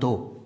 2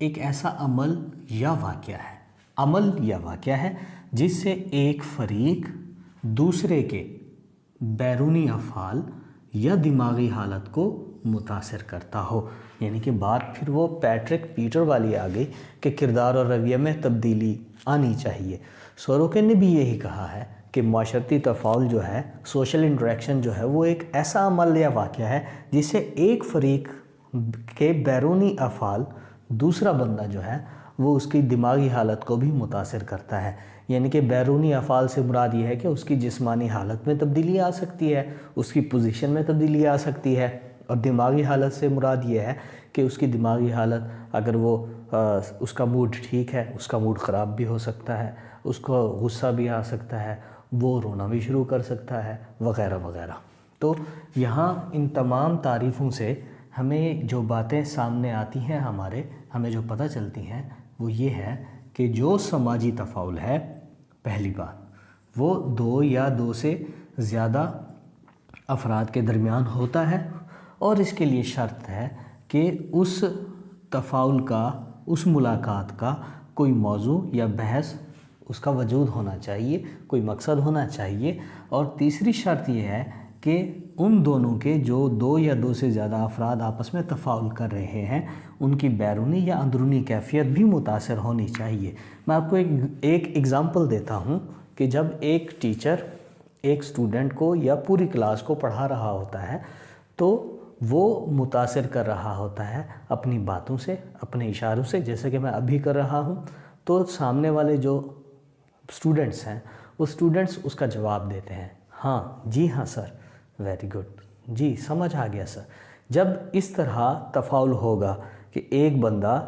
ایک ایسا عمل یا واقعہ ہے جس سے ایک فریق دوسرے کے بیرونی افعال یا دماغی حالت کو متاثر کرتا ہو. یعنی کہ بات پھر وہ پیٹرک پیٹر والی آ گئی کہ کردار اور رویہ میں تبدیلی آنی چاہیے. سوروکن نے بھی یہی کہا ہے کہ معاشرتی تفاعل جو ہے، سوشل انٹریکشن جو ہے، وہ ایک ایسا عمل یا واقعہ ہے جس سے ایک فریق کے بیرونی افعال دوسرا بندہ جو ہے وہ اس کی دماغی حالت کو بھی متاثر کرتا ہے. یعنی کہ بیرونی افعال سے مراد یہ ہے کہ اس کی جسمانی حالت میں تبدیلی آ سکتی ہے، اس کی پوزیشن میں تبدیلی آ سکتی ہے، اور دماغی حالت سے مراد یہ ہے کہ اس کی دماغی حالت اگر وہ اس کا موڈ ٹھیک ہے، اس کا موڈ خراب بھی ہو سکتا ہے، اس کو غصہ بھی آ سکتا ہے، وہ رونا بھی شروع کر سکتا ہے، وغیرہ وغیرہ. تو یہاں ان تمام تعریفوں سے ہمیں جو باتیں سامنے آتی ہیں، ہمیں جو پتہ چلتی ہیں وہ یہ ہے کہ جو سماجی تفاعل ہے، پہلی بات وہ دو یا دو سے زیادہ افراد کے درمیان ہوتا ہے، اور اس کے لیے شرط ہے کہ اس تفاعل کا، اس ملاقات کا کوئی موضوع یا بحث اس کا وجود ہونا چاہیے، کوئی مقصد ہونا چاہیے. اور تیسری شرط یہ ہے کہ ان دونوں کے جو دو یا دو سے زیادہ افراد آپس میں تفاعل کر رہے ہیں، ان کی بیرونی یا اندرونی کیفیت بھی متاثر ہونی چاہیے. میں آپ کو ایک ایگزامپل دیتا ہوں کہ جب ایک ٹیچر ایک سٹوڈنٹ کو یا پوری کلاس کو پڑھا رہا ہوتا ہے تو وہ متاثر کر رہا ہوتا ہے اپنی باتوں سے، اپنے اشاروں سے، جیسے کہ میں ابھی کر رہا ہوں. تو سامنے والے جو سٹوڈنٹس ہیں، وہ سٹوڈنٹس اس کا جواب دیتے ہیں، ہاں جی ہاں سر، ویری گڈ، جی سمجھ آ گیا سر. جب اس طرح تفاعل ہوگا کہ ایک بندہ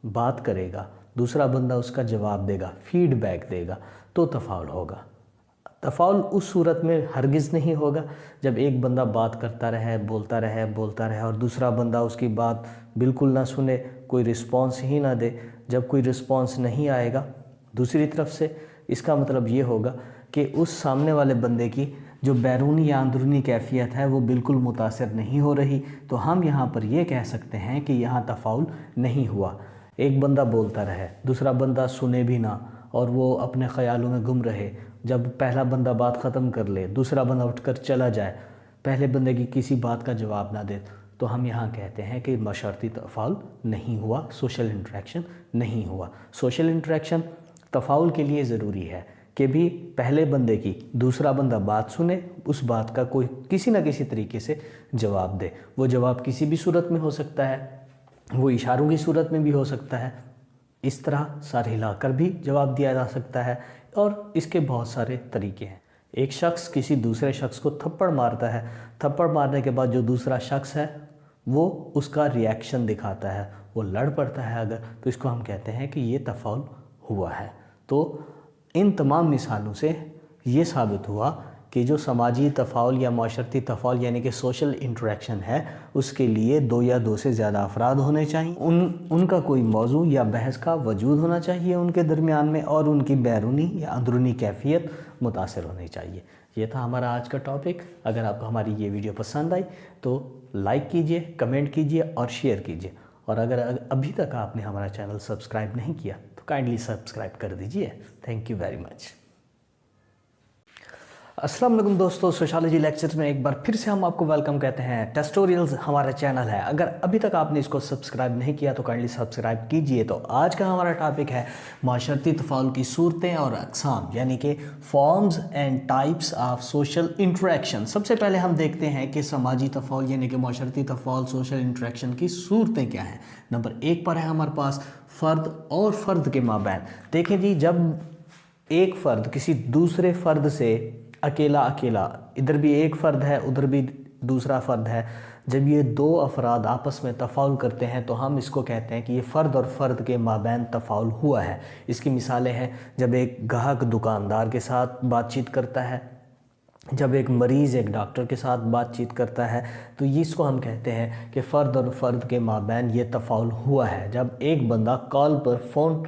بات کرے گا، دوسرا بندہ اس کا جواب دے گا، فیڈ بیک دے گا، تو تفاعل ہوگا. تفاعل اس صورت میں ہرگز نہیں ہوگا جب ایک بندہ بات کرتا رہے، بولتا رہے اور دوسرا بندہ اس کی بات بالکل نہ سنے، کوئی رسپانس ہی نہ دے. جب کوئی رسپانس نہیں آئے گا دوسری طرف سے، اس کا مطلب یہ ہوگا کہ اس سامنے والے بندے کی جو بیرونی یا اندرونی کیفیت ہے وہ بالکل متاثر نہیں ہو رہی. تو ہم یہاں پر یہ کہہ سکتے ہیں کہ یہاں تفاعل نہیں ہوا. ایک بندہ بولتا رہے، دوسرا بندہ سنے بھی نہ اور وہ اپنے خیالوں میں گم رہے. جب پہلا بندہ بات ختم کر لے، دوسرا بندہ اٹھ کر چلا جائے، پہلے بندے کی کسی بات کا جواب نہ دے، تو ہم یہاں کہتے ہیں کہ معاشرتی تفاعل نہیں ہوا، سوشل انٹریکشن نہیں ہوا. سوشل انٹریکشن تفاعل کے لیے ضروری ہے کہ بھی پہلے بندے کی دوسرا بندہ بات سنے، اس بات کا کوئی کسی نہ کسی طریقے سے جواب دے. وہ جواب کسی بھی صورت میں ہو سکتا ہے، وہ اشاروں کی صورت میں بھی ہو سکتا ہے، اس طرح سر ہلا کر بھی جواب دیا جا سکتا ہے، اور اس کے بہت سارے طریقے ہیں. ایک شخص کسی دوسرے شخص کو تھپڑ مارتا ہے، تھپڑ مارنے کے بعد جو دوسرا شخص ہے وہ اس کا ری ایکشن دکھاتا ہے، وہ لڑ پڑتا ہے اگر، تو اس کو ہم کہتے ہیں کہ یہ تفاعل ہوا ہے. تو ان تمام مثالوں سے یہ ثابت ہوا کہ جو سماجی تفاعل یا معاشرتی تفاعل یعنی کہ سوشل انٹریکشن ہے، اس کے لیے دو یا دو سے زیادہ افراد ہونے چاہیے، ان کا کوئی موضوع یا بحث کا وجود ہونا چاہیے ان کے درمیان میں، اور ان کی بیرونی یا اندرونی کیفیت متاثر ہونی چاہیے. یہ تھا ہمارا آج کا ٹاپک. اگر آپ کو ہماری یہ ویڈیو پسند آئی تو لائک کیجئے، کمنٹ کیجئے اور شیئر کیجئے. اور اگر ابھی تک آپ نے ہمارا چینل سبسکرائب نہیں کیا تو کائنڈلی سبسکرائب کر دیجئے. Thank you very much. السلام علیکم دوستو، سوشالوجی لیکچرز میں ایک بار پھر سے ہم آپ کو ویلکم کہتے ہیں. ٹیسٹوریلز ہمارا چینل ہے، اگر ابھی تک آپ نے اس کو سبسکرائب نہیں کیا تو کائنڈلی سبسکرائب کیجئے. تو آج کا ہمارا ٹاپک ہے معاشرتی تفاعل کی صورتیں اور اقسام، یعنی کہ forms and types of social interaction. سب سے پہلے ہم دیکھتے ہیں کہ سماجی تفاعل یعنی کہ معاشرتی تفاعل، سوشل انٹریکشن کی صورتیں کیا ہیں. نمبر 1 پر ہے ہمارے پاس فرد اور فرد کے مابین. دیکھیں جی، جب ایک فرد کسی دوسرے فرد سے اکیلا ادھر بھی ایک فرد ہے، ادھر بھی دوسرا فرد ہے، جب یہ دو افراد آپس میں تفاعل کرتے ہیں تو ہم اس کو کہتے ہیں کہ یہ فرد اور فرد کے مابین تفاعل ہوا ہے. اس کی مثالیں ہیں جب ایک گاہک دکاندار کے ساتھ بات چیت کرتا ہے، جب ایک مریض ایک ڈاکٹر کے ساتھ بات چیت کرتا ہے، تو اس کو ہم کہتے ہیں کہ فرد اور فرد کے مابین یہ تفاعل ہوا ہے. جب ایک بندہ کال پر فون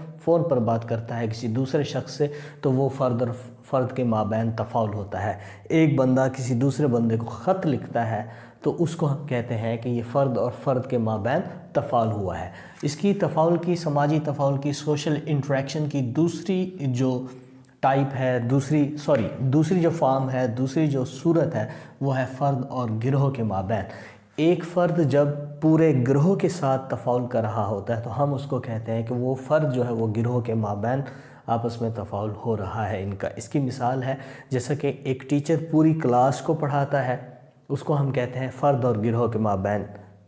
پر بات کرتا ہے کسی دوسرے شخص سے تو وہ فرد اور فرد کے مابین تفاعل ہوتا ہے. ایک بندہ کسی دوسرے بندے کو خط لکھتا ہے تو اس کو ہم کہتے ہیں کہ یہ فرد اور فرد کے مابین تفاعل ہوا ہے۔ اس کی تفاعل کی، سماجی تفاعل کی، سوشل انٹریکشن کی دوسری جو ٹائپ ہے، دوسری جو فارم ہے، دوسری جو صورت ہے، وہ ہے فرد اور گروہ کے مابین۔ ایک فرد جب پورے گروہ کے ساتھ تفاعل کر رہا ہوتا ہے تو ہم اس کو کہتے ہیں کہ وہ فرد جو ہے وہ گروہ کے مابین آپس میں تفاعل ہو رہا ہے ان کا۔ اس کی مثال ہے جیسا کہ ایک ٹیچر پوری کلاس کو پڑھاتا ہے، اس کو ہم کہتے ہیں فرد اور گروہ کے مابین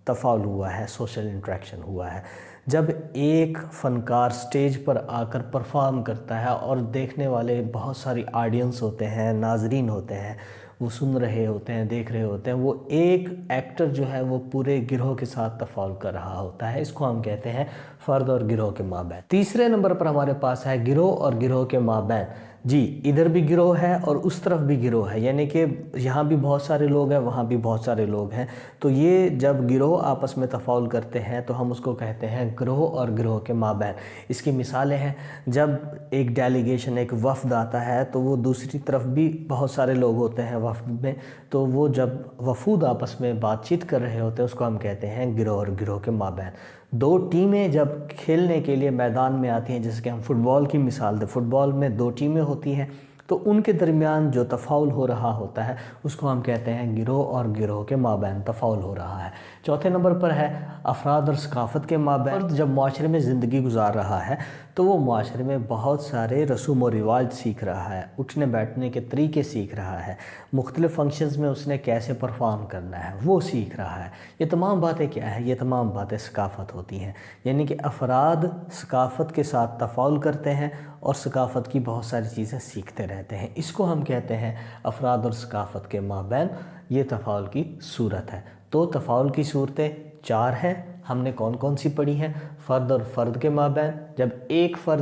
تفاعل ہوا ہے، سوشل انٹریکشن ہوا ہے۔ جب ایک فنکار سٹیج پر آ کر پرفارم کرتا ہے اور دیکھنے والے بہت ساری آڈینس ہوتے ہیں، ناظرین ہوتے ہیں، وہ سن رہے ہوتے ہیں، دیکھ رہے ہوتے ہیں، وہ ایک ایکٹر جو ہے وہ پورے گروہ کے ساتھ تفاعل کر رہا ہوتا ہے، اس کو ہم کہتے ہیں فرد اور گروہ کے مابین۔ تیسرے نمبر پر ہمارے پاس ہے گروہ اور گروہ کے مابین۔ جی، ادھر بھی گروہ ہے اور اس طرف بھی گروہ ہے، یعنی کہ یہاں بھی بہت سارے لوگ ہیں، وہاں بھی بہت سارے لوگ ہیں، تو یہ جب گروہ آپس میں تفاعل کرتے ہیں تو ہم اس کو کہتے ہیں گروہ اور گروہ کے مابین۔ اس کی مثالیں ہیں، جب ایک ڈیلیگیشن، ایک وفد آتا ہے تو وہ دوسری طرف بھی بہت سارے لوگ ہوتے ہیں وفد میں، تو وہ جب وفود آپس میں بات چیت کر رہے ہوتے ہیں اس کو ہم کہتے ہیں گروہ اور گروہ کے مابین۔ دو ٹیمیں جب کھیلنے کے لیے میدان میں آتی ہیں، جیسے کہ ہم فٹ بال کی مثال دیں، فٹ بال میں دو ٹیمیں ہوتی ہیں تو ان کے درمیان جو تفاعل ہو رہا ہوتا ہے اس کو ہم کہتے ہیں گروہ اور گروہ کے مابین تفاعل ہو رہا ہے۔ چوتھے نمبر پر ہے افراد اور ثقافت کے مابین۔ فرد جب معاشرے میں زندگی گزار رہا ہے تو وہ معاشرے میں بہت سارے رسوم و رواج سیکھ رہا ہے، اٹھنے بیٹھنے کے طریقے سیکھ رہا ہے، مختلف فنکشنز میں اس نے کیسے پرفارم کرنا ہے وہ سیکھ رہا ہے۔ یہ تمام باتیں کیا ہیں؟ یہ تمام باتیں ثقافت ہوتی ہیں، یعنی کہ افراد ثقافت کے ساتھ تفاعل کرتے ہیں اور ثقافت کی بہت ساری چیزیں سیکھتے رہتے ہیں، اس کو ہم کہتے ہیں افراد اور ثقافت کے مابین یہ تفاعل کی صورت ہے۔ تو تفاعل کی صورتیں 4 ہیں، ہم نے کون کون سی پڑھی ہیں؟ فرد اور فرد کے مابین، جب ایک فرد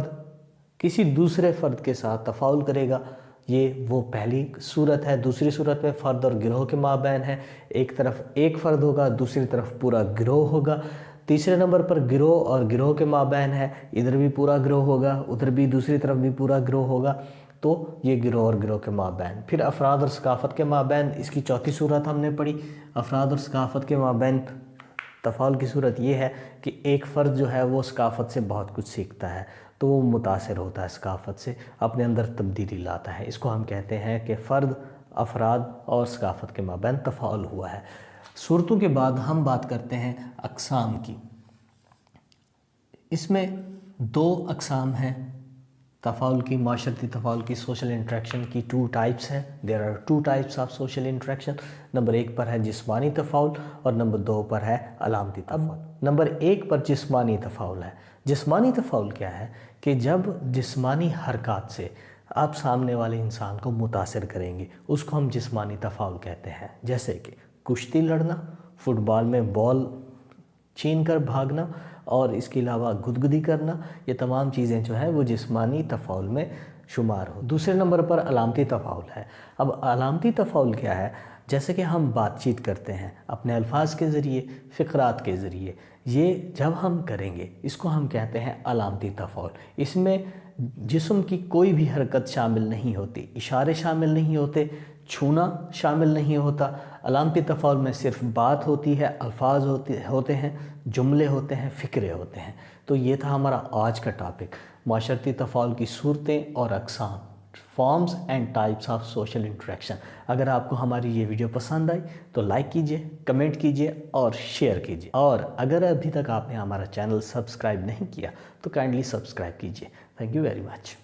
کسی دوسرے فرد کے ساتھ تفاعل کرے گا، یہ وہ پہلی صورت ہے۔ دوسری صورت میں فرد اور گروہ کے مابین ہے، ایک طرف ایک فرد ہوگا، دوسری طرف پورا گروہ ہوگا۔ تیسرے نمبر پر گروہ اور گروہ کے مابین ہے، ادھر بھی پورا گروہ ہوگا، ادھر بھی دوسری طرف بھی پورا گروہ ہوگا، تو یہ گروہ اور گروہ کے مابین۔ پھر افراد اور ثقافت کے مابین، اس کی چوتھی صورت ہم نے پڑھی۔ افراد اور ثقافت کے مابین تفاعل کی صورت یہ ہے کہ ایک فرد جو ہے وہ ثقافت سے بہت کچھ سیکھتا ہے، تو وہ متاثر ہوتا ہے ثقافت سے، اپنے اندر تبدیلی لاتا ہے، اس کو ہم کہتے ہیں کہ فرد، افراد اور ثقافت کے مابین تفاعل ہوا ہے۔ صورتوں کے بعد ہم بات کرتے ہیں اقسام کی۔ اس میں 2 اقسام ہیں تفاعل کی، معاشرتی تفاعل کی، سوشل انٹریکشن کی 2 ٹائپس ہیں۔ There are 2 types of social interaction. Number 1 پر ہے جسمانی تفاعل اور نمبر 2 پر ہے علامتی تفاعل۔ نمبر 1 پر جسمانی تفاعل ہے۔ جسمانی تفاعل کیا ہے کہ جب جسمانی حرکات سے آپ سامنے والے انسان کو متاثر کریں گے، اس کو ہم جسمانی تفاعل کہتے ہیں، جیسے کہ کشتی لڑنا، فٹ بال میں بال چھین کر بھاگنا، اور اس کے علاوہ گدگدی کرنا، یہ تمام چیزیں جو ہیں وہ جسمانی تفاعل میں شمار ہو۔ دوسرے نمبر پر علامتی تفاعل ہے۔ اب علامتی تفاعل کیا ہے؟ جیسے کہ ہم بات چیت کرتے ہیں اپنے الفاظ کے ذریعے، فقرات کے ذریعے، یہ جب ہم کریں گے اس کو ہم کہتے ہیں علامتی تفاعل۔ اس میں جسم کی کوئی بھی حرکت شامل نہیں ہوتی، اشارے شامل نہیں ہوتے، چھونا شامل نہیں ہوتا۔ علامتی تفاعل میں صرف بات ہوتی ہے، الفاظ ہوتے ہیں، جملے ہوتے ہیں، فکرے ہوتے ہیں۔ تو یہ تھا ہمارا آج کا ٹاپک، معاشرتی تفاعل کی صورتیں اور اقسام، forms and types of social interaction. اگر آپ کو ہماری یہ ویڈیو پسند آئی تو لائک کیجئے، کمنٹ کیجئے اور شیئر کیجئے، اور اگر ابھی تک آپ نے ہمارا چینل سبسکرائب نہیں کیا تو کائنڈلی سبسکرائب کیجئے۔ Thank you very much.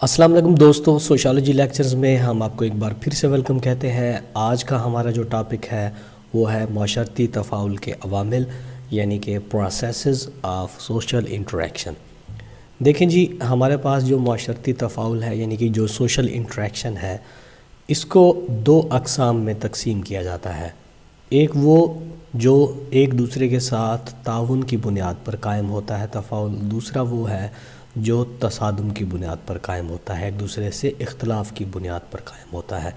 السلام علیکم دوستو، سوشالوجی لیکچرز میں ہم آپ کو ایک بار پھر سے ویلکم کہتے ہیں۔ آج کا ہمارا جو ٹاپک ہے وہ ہے معاشرتی تفاعل کے عوامل، یعنی کہ پروسیسز آف سوشل انٹریکشن۔ دیکھیں جی، ہمارے پاس جو معاشرتی تفاعل ہے، یعنی کہ جو سوشل انٹریکشن ہے، اس کو 2 اقسام میں تقسیم کیا جاتا ہے۔ ایک وہ جو ایک دوسرے کے ساتھ تعاون کی بنیاد پر قائم ہوتا ہے تفاعل، دوسرا وہ ہے جو تصادم کی بنیاد پر قائم ہوتا ہے، ایک دوسرے سے اختلاف کی بنیاد پر قائم ہوتا ہے۔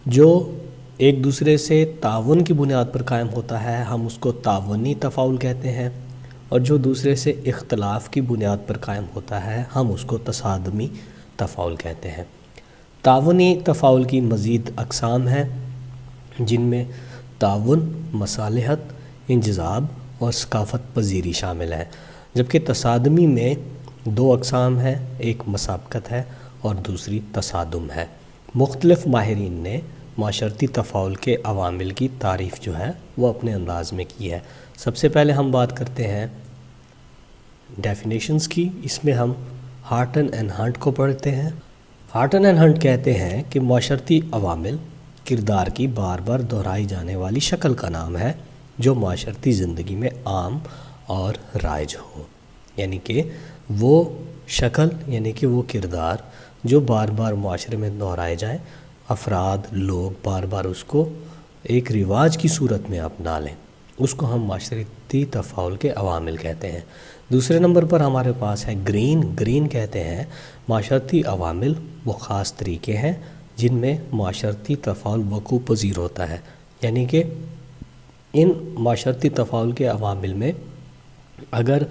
جو ایک دوسرے سے تعاون کی بنیاد پر قائم ہوتا ہے ہم اس کو تعاونی تفاعل کہتے ہیں، اور جو دوسرے سے اختلاف کی بنیاد پر قائم ہوتا ہے ہم اس کو تصادمی تفاعل کہتے ہیں۔ تعاونی تفاعل کی مزید اقسام ہیں، جن میں تعاون، مصالحت، انجذاب اور ثقافت پذیری شامل ہے، جبکہ تصادمی میں 2 اقسام ہیں، ایک مسابقت ہے اور دوسری تصادم ہے۔ مختلف ماہرین نے معاشرتی تفاعل کے عوامل کی تعریف جو ہے وہ اپنے انداز میں کی ہے۔ سب سے پہلے ہم بات کرتے ہیں ڈیفینیشنز کی۔ اس میں ہم ہارٹن اینڈ ہنٹ کو پڑھتے ہیں۔ ہارٹن اینڈ ہنٹ کہتے ہیں کہ معاشرتی عوامل کردار کی بار بار دہرائی جانے والی شکل کا نام ہے جو معاشرتی زندگی میں عام اور رائج ہو، یعنی کہ وہ شکل، یعنی کہ وہ کردار جو بار بار معاشرے میں دہرائے جائیں، افراد، لوگ بار بار اس کو ایک رواج کی صورت میں اپنا لیں، اس کو ہم معاشرتی تفاعل کے عوامل کہتے ہیں۔ دوسرے نمبر پر ہمارے پاس ہے گرین کہتے ہیں معاشرتی عوامل وہ خاص طریقے ہیں جن میں معاشرتی تفاعل وقوع پذیر ہوتا ہے، یعنی کہ ان معاشرتی تفاعل کے عوامل میں اگر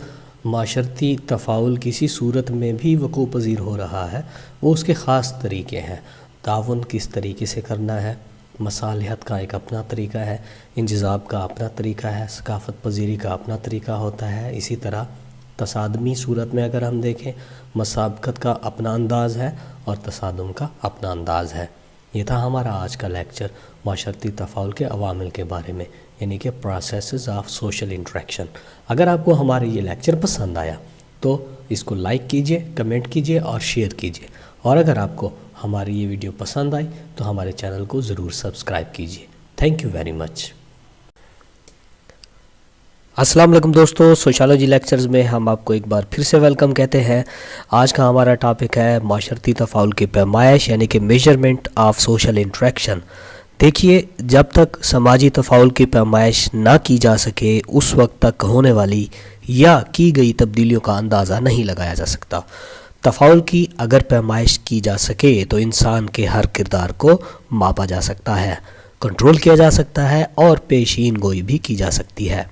معاشرتی تفاعل کسی صورت میں بھی وقوع پذیر ہو رہا ہے، وہ اس کے خاص طریقے ہیں۔ تعاون کس طریقے سے کرنا ہے، مصالحت کا ایک اپنا طریقہ ہے، انجذاب کا اپنا طریقہ ہے، ثقافت پذیری کا اپنا طریقہ ہوتا ہے۔ اسی طرح تصادمی صورت میں اگر ہم دیکھیں، مسابقت کا اپنا انداز ہے اور تصادم کا اپنا انداز ہے۔ یہ تھا ہمارا آج کا لیکچر معاشرتی تفاعل کے عوامل کے بارے میں، یعنی کہ پروسیسز آف سوشل انٹریکشن۔ اگر آپ کو ہمارا یہ لیکچر پسند آیا تو اس کو لائک کیجئے، کمنٹ کیجئے اور شیئر کیجئے، اور اگر آپ کو ہماری یہ ویڈیو پسند آئی تو ہمارے چینل کو ضرور سبسکرائب کیجئے۔ Thank you very much. السلام علیکم دوستو، سوشالوجی لیکچرز میں ہم آپ کو ایک بار پھر سے ویلکم کہتے ہیں۔ آج کا ہمارا ٹاپک ہے معاشرتی تفاعل کی پیمائش، یعنی کہ میجرمنٹ آف سوشل انٹریکشن۔ دیکھیے، جب تک سماجی تفاعل کی پیمائش نہ کی جا سکے اس وقت تک ہونے والی یا کی گئی تبدیلیوں کا اندازہ نہیں لگایا جا سکتا۔ تفاعل کی اگر پیمائش کی جا سکے تو انسان کے ہر کردار کو ماپا جا سکتا ہے، کنٹرول کیا جا سکتا ہے اور پیشین گوئی بھی کی جا سکتی ہے۔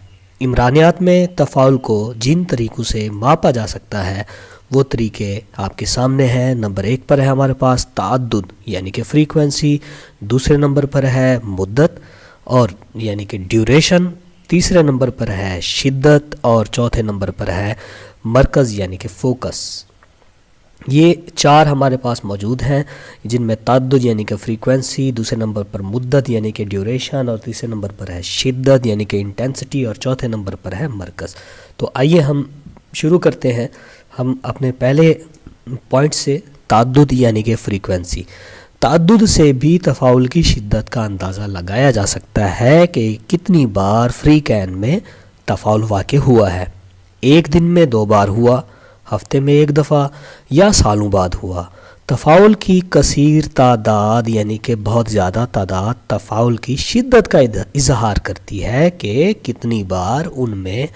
عمرانیات میں تفاعل کو جن طریقوں سے ماپا جا سکتا ہے وہ طریقے آپ کے سامنے ہیں۔ نمبر 1 پر ہے ہمارے پاس تعدد، یعنی کہ فریکوینسی، دوسرے نمبر پر ہے مدت اور یعنی کہ ڈیوریشن، تیسرے نمبر پر ہے شدت اور چوتھے نمبر پر ہے مرکز یعنی کہ فوکس۔ یہ 4 ہمارے پاس موجود ہیں، جن میں تعدد یعنی کہ فریکوینسی، دوسرے نمبر پر مدت یعنی کہ ڈیوریشن اور تیسرے نمبر پر ہے شدت یعنی کہ انٹینسٹی اور چوتھے نمبر پر ہے مرکز۔ تو آئیے ہم شروع کرتے ہیں ہم اپنے پہلے پوائنٹ سے، تعدد یعنی کہ فریکوینسی۔ تعدد سے بھی تفاعل کی شدت کا اندازہ لگایا جا سکتا ہے کہ کتنی بار فری کین میں تفاعل واقع ہوا ہے۔ 1 دن میں 2 بار ہوا، ہفتے میں 1 دفعہ یا سالوں بعد ہوا۔ تفاعل کی کثیر تعداد یعنی کہ بہت زیادہ تعداد تفاعل کی شدت کا اظہار کرتی ہے کہ کتنی بار ان میں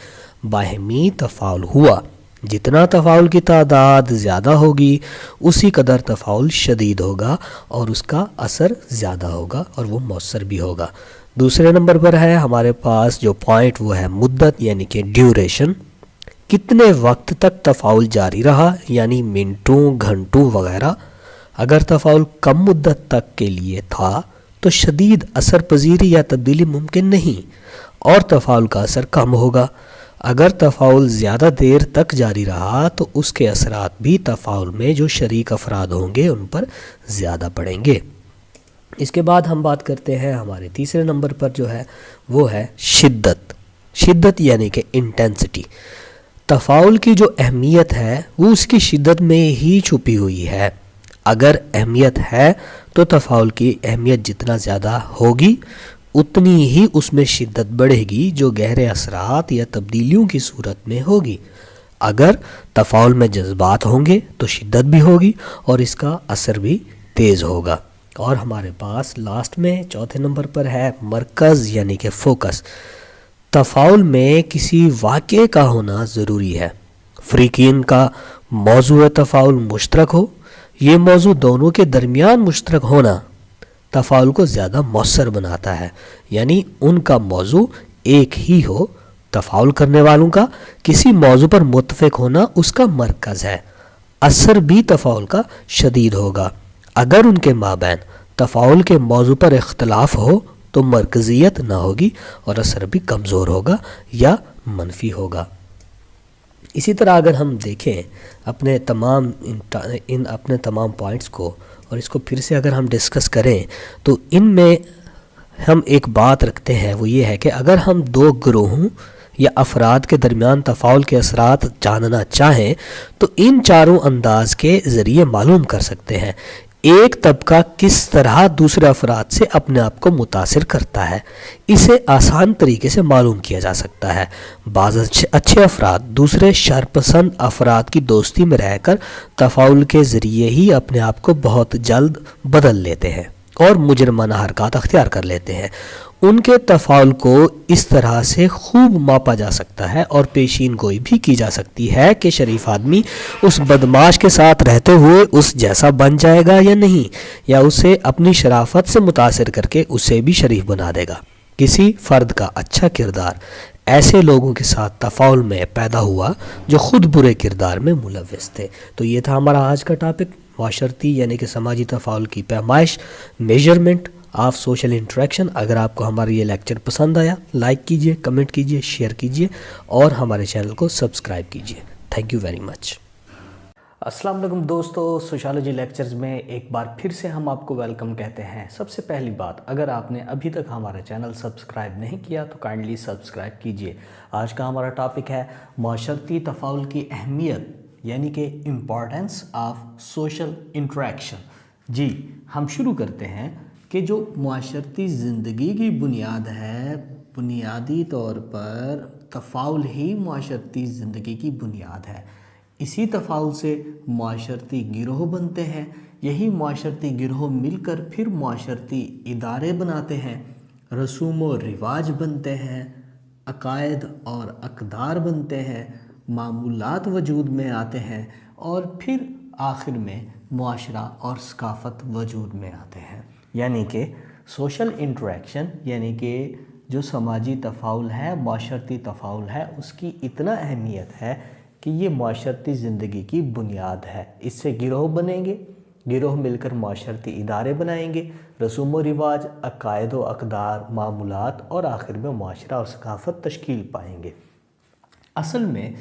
باہمی تفاعل ہوا۔ جتنا تفاعل کی تعداد زیادہ ہوگی اسی قدر تفاعل شدید ہوگا اور اس کا اثر زیادہ ہوگا اور وہ مؤثر بھی ہوگا۔ دوسرے نمبر پر ہے ہمارے پاس جو پوائنٹ، وہ ہے مدت یعنی کہ ڈیوریشن۔ کتنے وقت تک تفاعل جاری رہا، یعنی منٹوں، گھنٹوں وغیرہ۔ اگر تفاعل کم مدت تک کے لیے تھا تو شدید اثر پذیری یا تبدیلی ممکن نہیں اور تفاعل کا اثر کم ہوگا۔ اگر تفاعل زیادہ دیر تک جاری رہا تو اس کے اثرات بھی تفاعل میں جو شریک افراد ہوں گے ان پر زیادہ پڑیں گے۔ اس کے بعد ہم بات کرتے ہیں ہمارے تیسرے نمبر پر جو ہے وہ ہے شدت۔ شدت یعنی کہ انٹینسٹی۔ تفاعل کی جو اہمیت ہے وہ اس کی شدت میں ہی چھپی ہوئی ہے۔ اگر اہمیت ہے تو تفاعل کی اہمیت جتنا زیادہ ہوگی اتنی ہی اس میں شدت بڑھے گی جو گہرے اثرات یا تبدیلیوں کی صورت میں ہوگی۔ اگر تفاعل میں جذبات ہوں گے تو شدت بھی ہوگی اور اس کا اثر بھی تیز ہوگا۔ اور ہمارے پاس لاسٹ میں چوتھے نمبر پر ہے مرکز یعنی کہ فوکس۔ تفاعل میں کسی واقعے کا ہونا ضروری ہے۔ فریقین کا موضوع تفاعل مشترک ہو، یہ موضوع دونوں کے درمیان مشترک ہونا تفاعل کو زیادہ مؤثر بناتا ہے، یعنی ان کا موضوع ایک ہی ہو۔ تفاعل کرنے والوں کا کسی موضوع پر متفق ہونا اس کا مرکز ہے۔ اثر بھی تفاعل کا شدید ہوگا۔ اگر ان کے مابین تفاعل کے موضوع پر اختلاف ہو تو مرکزیت نہ ہوگی اور اثر بھی کمزور ہوگا یا منفی ہوگا۔ اسی طرح اگر ہم دیکھیں اپنے تمام پوائنٹس کو اور اس کو پھر سے اگر ہم ڈسکس کریں تو ان میں ہم ایک بات رکھتے ہیں، وہ یہ ہے کہ اگر ہم دو گروہوں یا افراد کے درمیان تفاعل کے اثرات جاننا چاہیں تو ان چاروں انداز کے ذریعے معلوم کر سکتے ہیں۔ ایک طبقہ کس طرح دوسرے افراد سے اپنے آپ کو متاثر کرتا ہے، اسے آسان طریقے سے معلوم کیا جا سکتا ہے۔ بعض اچھے افراد دوسرے شرپسند افراد کی دوستی میں رہ کر تفاعل کے ذریعے ہی اپنے آپ کو بہت جلد بدل لیتے ہیں اور مجرمانہ حرکات اختیار کر لیتے ہیں۔ ان کے تفاعل کو اس طرح سے خوب ماپا جا سکتا ہے اور پیشین گوئی بھی کی جا سکتی ہے کہ شریف آدمی اس بدماش کے ساتھ رہتے ہوئے اس جیسا بن جائے گا یا نہیں، یا اسے اپنی شرافت سے متاثر کر کے اسے بھی شریف بنا دے گا۔ کسی فرد کا اچھا کردار ایسے لوگوں کے ساتھ تفاعل میں پیدا ہوا جو خود برے کردار میں ملوث تھے۔ تو یہ تھا ہمارا آج کا ٹاپک، معاشرتی یعنی کہ سماجی تفاعل کی پیمائش، میجرمنٹ آف سوشل انٹریکشن۔ اگر آپ کو ہمارا یہ لیکچر پسند آیا، لائک کیجئے، کمنٹ کیجئے، شیئر کیجئے اور ہمارے چینل کو سبسکرائب کیجئے۔ Thank you very much. السلام علیکم دوستو، سوشالوجی لیکچرز میں ایک بار پھر سے ہم آپ کو ویلکم کہتے ہیں۔ سب سے پہلی بات، اگر آپ نے ابھی تک ہمارا چینل سبسکرائب نہیں کیا تو کائنڈلی سبسکرائب کیجئے۔ آج کا ہمارا ٹاپک ہے معاشرتی تفاعل کی اہمیت یعنی کہ امپورٹنس آف سوشل انٹریکشن۔ جی ہم شروع کرتے ہیں کہ جو معاشرتی زندگی کی بنیاد ہے، بنیادی طور پر تفاعل ہی معاشرتی زندگی کی بنیاد ہے۔ اسی تفاعل سے معاشرتی گروہ بنتے ہیں، یہی معاشرتی گروہ مل کر پھر معاشرتی ادارے بناتے ہیں، رسوم و رواج بنتے ہیں، عقائد اور اقدار بنتے ہیں، معمولات وجود میں آتے ہیں اور پھر آخر میں معاشرہ اور ثقافت وجود میں آتے ہیں۔ یعنی کہ سوشل انٹریکشن یعنی کہ جو سماجی تفاعل ہے، معاشرتی تفاعل ہے، اس کی اتنا اہمیت ہے کہ یہ معاشرتی زندگی کی بنیاد ہے۔ اس سے گروہ بنیں گے، گروہ مل کر معاشرتی ادارے بنائیں گے، رسوم و رواج، عقائد و اقدار، معمولات اور آخر میں معاشرہ اور ثقافت تشکیل پائیں گے۔ اصل میں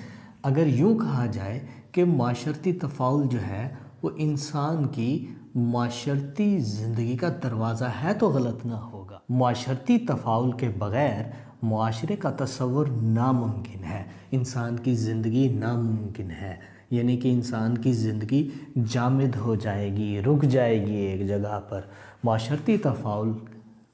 اگر یوں کہا جائے کہ معاشرتی تفاعل جو ہے وہ انسان کی معاشرتی زندگی کا دروازہ ہے تو غلط نہ ہوگا۔ معاشرتی تفاعل کے بغیر معاشرے کا تصور ناممکن ہے، انسان کی زندگی ناممکن ہے، یعنی کہ انسان کی زندگی جامد ہو جائے گی، رک جائے گی ایک جگہ پر۔ معاشرتی تفاعل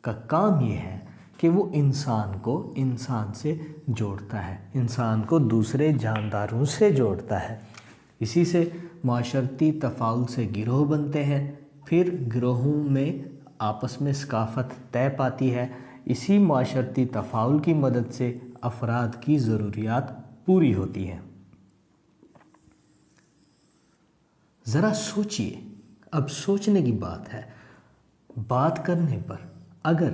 کا کام یہ ہے کہ وہ انسان کو انسان سے جوڑتا ہے، انسان کو دوسرے جانداروں سے جوڑتا ہے۔ اسی سے معاشرتی تفاعل سے گروہ بنتے ہیں، پھر گروہوں میں آپس میں ثقافت طے پاتی ہے۔ اسی معاشرتی تفاعل کی مدد سے افراد کی ضروریات پوری ہوتی ہیں۔ ذرا سوچئے، اب سوچنے کی بات ہے، بات کرنے پر اگر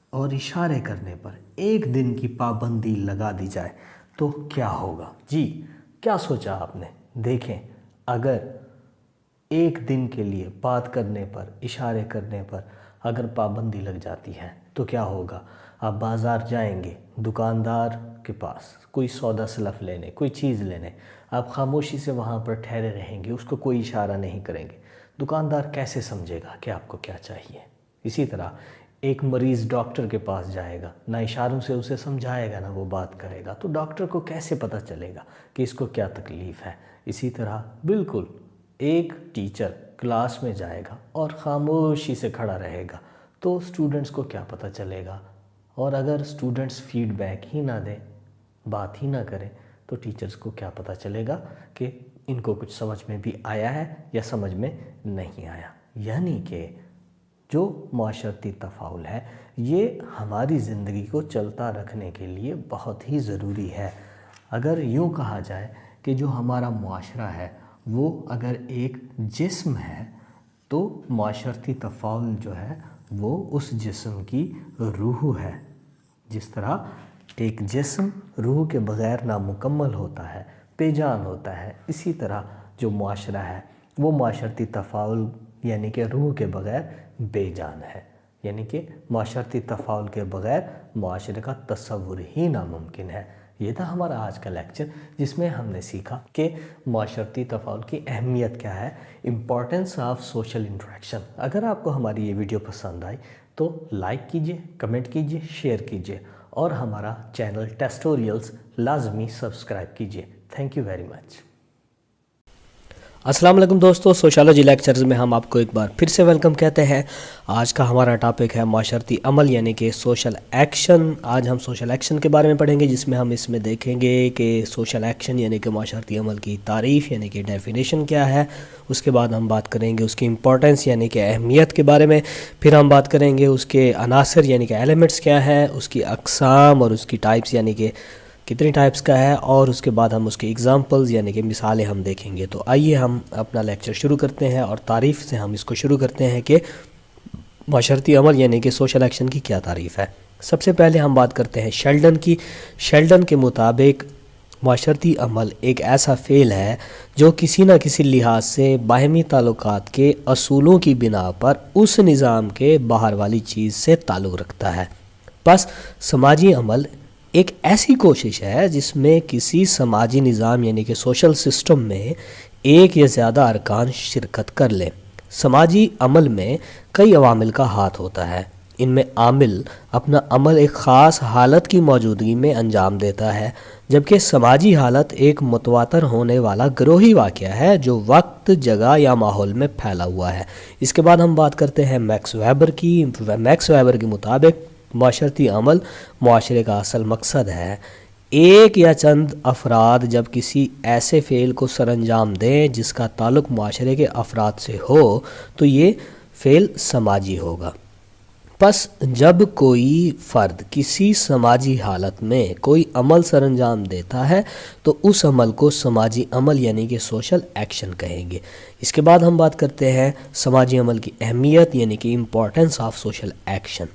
اور اشارے کرنے پر ایک دن کی پابندی لگا دی جائے تو کیا ہوگا؟ جی کیا سوچا آپ نے؟ دیکھیں، اگر ایک دن کے لیے بات کرنے پر، اشارے کرنے پر اگر پابندی لگ جاتی ہے تو کیا ہوگا؟ آپ بازار جائیں گے، دکاندار کے پاس کوئی سودا سلف لینے، کوئی چیز لینے، آپ خاموشی سے وہاں پر ٹھہرے رہیں گے، اس کو کوئی اشارہ نہیں کریں گے، دکاندار کیسے سمجھے گا کہ آپ کو کیا چاہیے؟ اسی طرح ایک مریض ڈاکٹر کے پاس جائے گا، نہ اشاروں سے اسے سمجھائے گا نہ وہ بات کرے گا، تو ڈاکٹر کو کیسے پتہ چلے گا کہ اس کو کیا تکلیف ہے؟ اسی طرح بالکل ایک ٹیچر کلاس میں جائے گا اور خاموشی سے کھڑا رہے گا تو اسٹوڈنٹس کو کیا پتہ چلے گا؟ اور اگر اسٹوڈنٹس فیڈ بیک ہی نہ دیں، بات ہی نہ کریں تو ٹیچرز کو کیا پتہ چلے گا کہ ان کو کچھ سمجھ میں بھی آیا ہے یا سمجھ میں نہیں آیا؟ یعنی کہ جو معاشرتی تفاعل ہے یہ ہماری زندگی کو چلتا رکھنے کے لیے بہت ہی ضروری ہے۔ اگر یوں کہا جائے کہ جو ہمارا معاشرہ ہے وہ اگر ایک جسم ہے تو معاشرتی تفاعل جو ہے وہ اس جسم کی روح ہے۔ جس طرح ایک جسم روح کے بغیر نامکمل ہوتا ہے، بے جان ہوتا ہے، اسی طرح جو معاشرہ ہے وہ معاشرتی تفاعل یعنی کہ روح کے بغیر بے جان ہے۔ یعنی کہ معاشرتی تفاعل کے بغیر معاشرے کا تصور ہی ناممکن ہے۔ یہ تھا ہمارا آج کا لیکچر، جس میں ہم نے سیکھا کہ معاشرتی تفاعل کی اہمیت کیا ہے، امپورٹنس آف سوشل انٹریکشن۔ اگر آپ کو ہماری یہ ویڈیو پسند آئی تو لائک کیجئے، کمنٹ کیجئے، شیئر کیجئے اور ہمارا چینل ٹیسٹوریلز لازمی سبسکرائب کیجئے۔ Thank you very much. السلام علیکم دوستو، سوشالوجی لیکچرز میں ہم آپ کو ایک بار پھر سے ویلکم کہتے ہیں۔ آج کا ہمارا ٹاپک ہے معاشرتی عمل یعنی کہ سوشل ایکشن۔ آج ہم سوشل ایکشن کے بارے میں پڑھیں گے، جس میں ہم اس میں دیکھیں گے کہ سوشل ایکشن یعنی کہ معاشرتی عمل کی تعریف یعنی کہ ڈیفینیشن کیا ہے۔ اس کے بعد ہم بات کریں گے اس کی امپورٹنس یعنی کہ اہمیت کے بارے میں۔ پھر ہم بات کریں گے اس کے عناصر یعنی کہ ایلیمنٹس کیا ہیں، اس کی اقسام اور اس کی ٹائپس یعنی کہ کتنی ٹائپس کا ہے، اور اس کے بعد ہم اس کے ایگزامپلز یعنی کہ مثالیں ہم دیکھیں گے۔ تو آئیے ہم اپنا لیکچر شروع کرتے ہیں، اور تعریف سے ہم اس کو شروع کرتے ہیں کہ معاشرتی عمل یعنی کہ سوشل ایکشن کی کیا تعریف ہے۔ سب سے پہلے ہم بات کرتے ہیں شیلڈن کی۔ شیلڈن کے مطابق معاشرتی عمل ایک ایسا فعل ہے جو کسی نہ کسی لحاظ سے باہمی تعلقات کے اصولوں کی بنا پر اس نظام کے باہر والی چیز سے تعلق رکھتا ہے۔ بس سماجی عمل ایک ایسی کوشش ہے جس میں کسی سماجی نظام یعنی کہ سوشل سسٹم میں ایک یا زیادہ ارکان شرکت کر لیں۔ سماجی عمل میں کئی عوامل کا ہاتھ ہوتا ہے۔ ان میں عامل اپنا عمل ایک خاص حالت کی موجودگی میں انجام دیتا ہے، جبکہ سماجی حالت ایک متواتر ہونے والا گروہی واقعہ ہے جو وقت، جگہ یا ماحول میں پھیلا ہوا ہے۔ اس کے بعد ہم بات کرتے ہیں میکس ویبر کی۔ میکس ویبر کے مطابق معاشرتی عمل معاشرے کا اصل مقصد ہے۔ ایک یا چند افراد جب کسی ایسے فعل کو سر انجام دیں جس کا تعلق معاشرے کے افراد سے ہو تو یہ فعل سماجی ہوگا۔ پس جب کوئی فرد کسی سماجی حالت میں کوئی عمل سر انجام دیتا ہے تو اس عمل کو سماجی عمل یعنی کہ سوشل ایکشن کہیں گے۔ اس کے بعد ہم بات کرتے ہیں سماجی عمل کی اہمیت یعنی کہ امپورٹنس آف سوشل ایکشن۔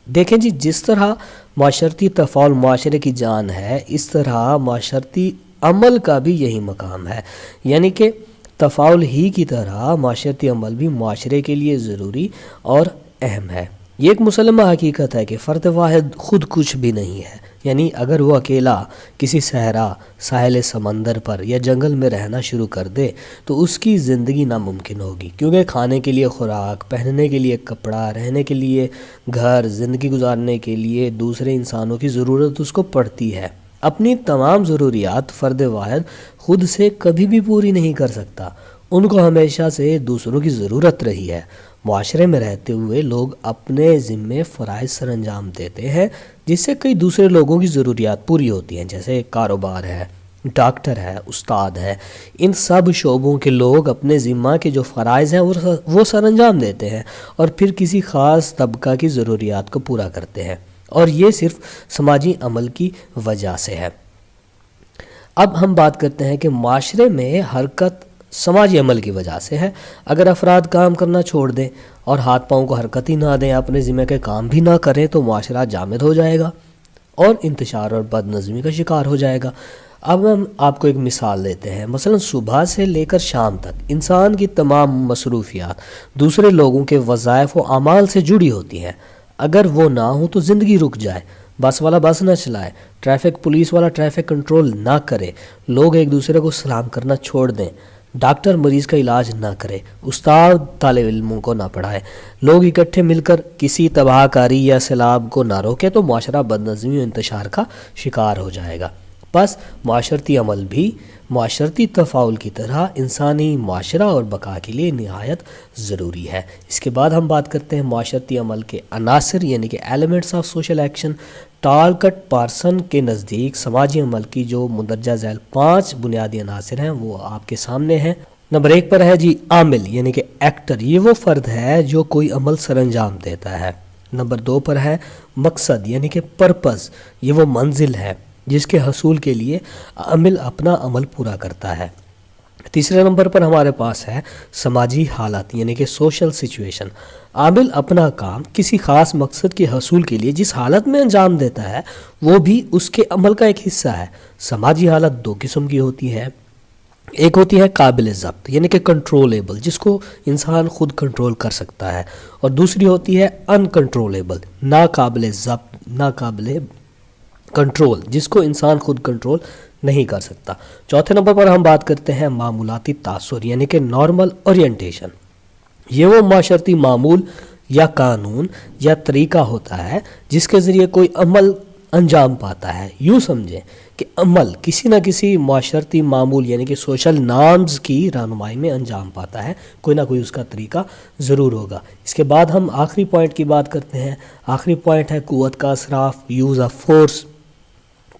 دیکھیں جی، جس طرح معاشرتی تفاعل معاشرے کی جان ہے، اس طرح معاشرتی عمل کا بھی یہی مقام ہے، یعنی کہ تفاعل ہی کی طرح معاشرتی عمل بھی معاشرے کے لیے ضروری اور اہم ہے۔ یہ ایک مسلمہ حقیقت ہے کہ فرد واحد خود کچھ بھی نہیں ہے، یعنی اگر وہ اکیلا کسی صحرا، ساحل سمندر پر یا جنگل میں رہنا شروع کر دے تو اس کی زندگی ناممکن ہوگی، کیونکہ کھانے کے لیے خوراک، پہننے کے لیے کپڑا، رہنے کے لیے گھر، زندگی گزارنے کے لیے دوسرے انسانوں کی ضرورت اس کو پڑتی ہے۔ اپنی تمام ضروریات فرد واحد خود سے کبھی بھی پوری نہیں کر سکتا، ان کو ہمیشہ سے دوسروں کی ضرورت رہی ہے۔ معاشرے میں رہتے ہوئے لوگ اپنے ذمے فرائض سر انجام دیتے ہیں جس سے کئی دوسرے لوگوں کی ضروریات پوری ہوتی ہیں، جیسے کاروبار ہے، ڈاکٹر ہے، استاد ہے۔ ان سب شعبوں کے لوگ اپنے ذمہ کے جو فرائض ہیں وہ سر انجام دیتے ہیں اور پھر کسی خاص طبقہ کی ضروریات کو پورا کرتے ہیں، اور یہ صرف سماجی عمل کی وجہ سے ہے۔ اب ہم بات کرتے ہیں کہ معاشرے میں حرکت سماجی عمل کی وجہ سے ہے۔ اگر افراد کام کرنا چھوڑ دیں اور ہاتھ پاؤں کو حرکت ہی نہ دیں، اپنے ذمہ کے کام بھی نہ کریں تو معاشرہ جامد ہو جائے گا اور انتشار اور بد نظمی کا شکار ہو جائے گا۔ اب ہم آپ کو ایک مثال دیتے ہیں۔ مثلا صبح سے لے کر شام تک انسان کی تمام مصروفیات دوسرے لوگوں کے وظائف و اعمال سے جڑی ہوتی ہیں۔ اگر وہ نہ ہوں تو زندگی رک جائے، بس والا بس نہ چلائے، ٹریفک پولیس والا ٹریفک کنٹرول نہ کرے، لوگ ایک دوسرے کو سلام کرنا چھوڑ دیں، ڈاکٹر مریض کا علاج نہ کرے، استاد طالب علموں کو نہ پڑھائے، لوگ اکٹھے مل کر کسی تباہ کاری یا سیلاب کو نہ روکے تو معاشرہ بد نظمی و انتشار کا شکار ہو جائے گا۔ بس معاشرتی عمل بھی معاشرتی تفاعل کی طرح انسانی معاشرہ اور بقا کے لیے نہایت ضروری ہے۔ اس کے بعد ہم بات کرتے ہیں معاشرتی عمل کے عناصر یعنی کہ elements of social action. Talcott Parson کے نزدیک سماجی عمل کی جو مندرجہ ذیل 5 بنیادی عناصر ہیں وہ آپ کے سامنے ہیں۔ نمبر 1 پر ہے جی عامل یعنی کہ ایکٹر، یہ وہ فرد ہے جو کوئی عمل سر انجام دیتا ہے۔ نمبر 2 پر ہے مقصد یعنی کہ پرپز، یہ وہ منزل ہے جس کے حصول کے لیے عامل اپنا عمل پورا کرتا ہے۔ تیسرے نمبر پر ہمارے پاس ہے سماجی حالت یعنی کہ سوشل سچویشن۔ عامل اپنا کام کسی خاص مقصد کے حصول کے لیے جس حالت میں انجام دیتا ہے وہ بھی اس کے عمل کا ایک حصہ ہے۔ سماجی حالت 2 قسم کی ہوتی ہے، ایک ہوتی ہے قابل ضبط یعنی کہ کنٹرولیبل، جس کو انسان خود کنٹرول کر سکتا ہے، اور دوسری ہوتی ہے انکنٹرولیبل، ناقابل ضبط، ناقابل کنٹرول، جس کو انسان خود کنٹرول نہیں کر سکتا۔ چوتھے نمبر پر ہم بات کرتے ہیں معمولاتی تاثر یعنی کہ نارمل اورینٹیشن۔ یہ وہ معاشرتی معمول یا قانون یا طریقہ ہوتا ہے جس کے ذریعے کوئی عمل انجام پاتا ہے۔ یوں سمجھیں کہ عمل کسی نہ کسی معاشرتی معمول یعنی کہ سوشل نارمز کی رہنمائی میں انجام پاتا ہے، کوئی نہ کوئی اس کا طریقہ ضرور ہوگا۔ اس کے بعد ہم آخری پوائنٹ کی بات کرتے ہیں۔ آخری پوائنٹ ہے قوت کا اصراف، یوز آف فورس۔